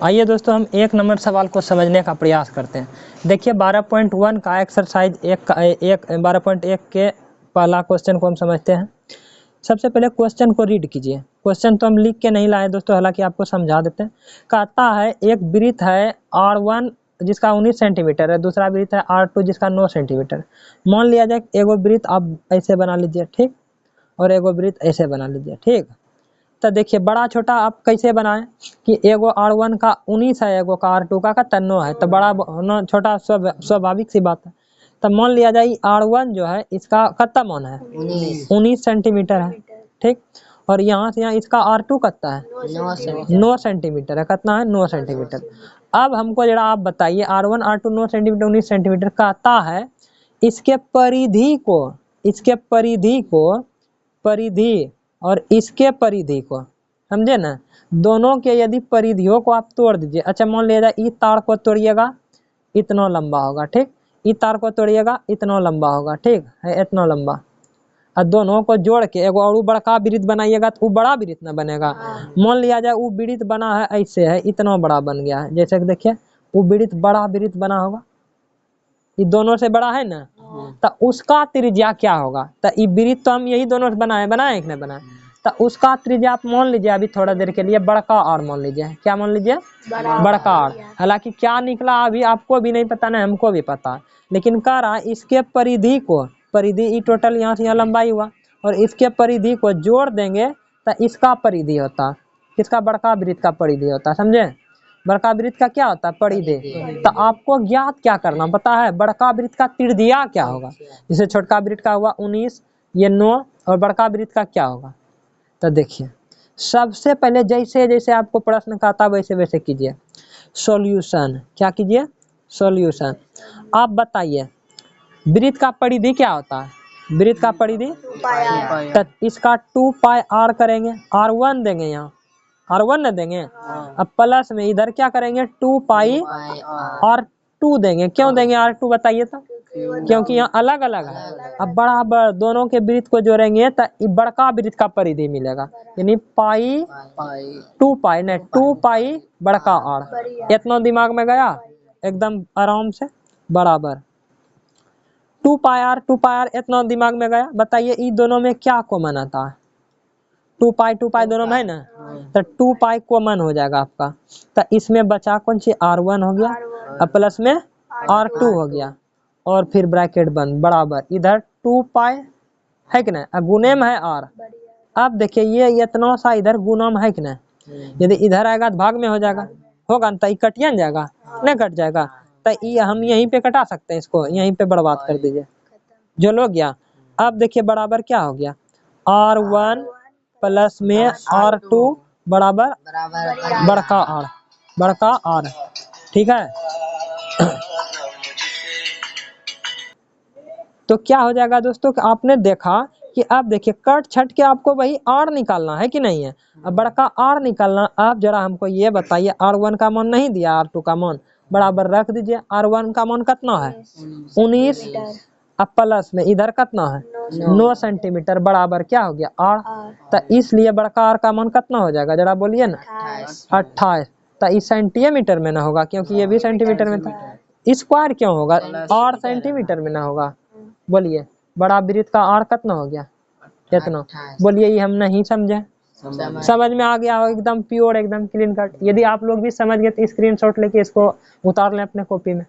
आइए दोस्तों हम 1 नंबर सवाल को समझने का प्रयास करते हैं। देखिए 12.1 का एक्सरसाइज 12.1 के पहला क्वेश्चन को हम समझते हैं। सबसे पहले क्वेश्चन को रीड कीजिए। क्वेश्चन तो हम लिख के नहीं लाए दोस्तों, हालांकि आपको समझा देते हैं। कहता है एक वृत्त है R1 जिसका 19 सेंटीमीटर है, दूसरा वृत्त है R2 जिसका 9 सेंटीमीटर। मान लिया जाए एगो वृत्त आप ऐसे बना लीजिए, ठीक, और एगो वृत्त ऐसे बना लीजिए, ठीक। तो देखिए बड़ा छोटा आप कैसे बनाएं कि एगो R1 का 19 है, एगो का R2 का 9 है, तो बड़ा छोटा स्वाभाविक सी बात है। तो मान लिया जाए R1 जो है इसका कितना मान है 19 सेंटीमीटर है, ठीक। और यहाँ से यहाँ इसका R2 कितना है 9 सेंटीमीटर है, कितना है 9 सेंटीमीटर। अब हमको जरा आप बताइए R1 R2 9 सेंटीमीटर 19 सेंटीमीटर कहता है इसके परिधि और इसके परिधि को, समझे ना, दोनों के यदि परिधियों को आप तोड़ दीजिए। अच्छा मान लीजिए इस तार को तोड़िएगा इतना लंबा होगा, ठीक, इस तार को तोड़िएगा इतना लंबा होगा, ठीक है, इतना लंबा। और दोनों को जोड़ के एगो और बड़का वृत्त बनाइएगा तो वो बड़ा वृत्त ना बनेगा। मान लिया जाए वो वृत्त बना है ऐसे है, इतना बड़ा बन गया है, जैसे कि देखिए वो वृत्त बड़ा वृत्त बना होगा, ये दोनों से बड़ा है ना, तो उसका त्रिज्या क्या होगा। तो ये वृत्त तो हम यही दोनों से बनाए कि नहीं बनाए, तो उसका त्रिज्या आप मान लीजिए अभी थोड़ा देर के लिए बड़का आर मान लीजिए। क्या मान लीजिए बड़का आर। हालांकि क्या निकला अभी आपको भी नहीं पता ना हमको भी पता, लेकिन कह रहा इसके परिधि टोटल यहाँ से यहाँ लंबाई हुआ और इसके परिधि को जोड़ देंगे तो इसका परिधि होता, किसका, बड़का वृत्त का परिधि होता, समझे। बड़का वृत्त का क्या होता है परिधि। तो आपको ज्ञात क्या करना पता है, बड़का वृत्त का त्रिज्या क्या होगा। जैसे छोटका वृत्त का हुआ 19, ये 9, और बड़का वृत्त का क्या होगा। तो देखिए सबसे पहले जैसे जैसे आपको प्रश्न कहता वैसे वैसे कीजिए। सॉल्यूशन क्या कीजिए, सॉल्यूशन। आप बताइए वृत्त का परिधि क्या होता है, वृत्त का परिधि तो इसका 2 पाई r करेंगे, R1 देंगे, यहाँ R1 न देंगे। अब प्लस में इधर क्या करेंगे 2 पाई R2 देंगे। क्यों देंगे R2 बताइए तो, क्योंकि यहाँ अलग अलग है। अब बराबर दोनों के वृत्त को जोड़ेंगे तो बड़का वृत्त का परिधि मिलेगा, यानी पाई 2 पाई नहीं 2 पाई बड़का R। इतना दिमाग में गया एकदम आराम से, बराबर 2 पाई R इतना दिमाग में गया। बताइए इन दोनों में क्या कॉमन आता है, 2 पाई दोनों में है ना, तो 2 पाई कॉमन हो जाएगा आपका। तो इसमें बचा कौन सी R1 हो गया और प्लस में R2 हो गया, और फिर ब्रैकेट बंद बराबर इधर 2 पाई है कि नहीं, गुने में है R। अब देखिए ये इतना सा इधर गुना में है कि नहीं, यदि इधर आएगा तो भाग में हो जाएगा, होगा ना, तो कटिया जाएगा नहीं कट जाएगा। तो ये हम यहीं पे कटा सकते हैं, इसको यहीं पे बर्बाद कर दीजिए जो लोग गया। अब देखिए बराबर क्या हो गया R1 प्लस में R2 बराबर बड़का R, ठीक है। तो क्या हो जाएगा दोस्तों कि आपने देखा कि अब देखिए कट छट के आपको वही R निकालना है कि नहीं है, अब बड़का R निकालना। आप जरा हमको ये बताइए R1 का मान नहीं दिया, R2 का मान बराबर रख दीजिए। R1 का मान कितना है 19, अब प्लस में इधर कितना है 9 सेंटीमीटर बराबर क्या हो गया R। तो इसलिए बड़का R का मान कितना हो जाएगा जरा बोलिए ना 28। तो इस सेंटीमीटर में ना होगा क्योंकि ये भी सेंटीमीटर में था। स्क्वायर क्यों होगा, R सेंटीमीटर में ना होगा। बोलिए बड़ा वृत्त का R कितना हो गया कितना, बोलिए ये हम नहीं समझे। समझ में आ गया हो एकदम प्योर एकदम क्लीन कट। यदि आप लोग भी समझ गए तो स्क्रीनशॉट लेके इसको उतार लें अपने कॉपी में।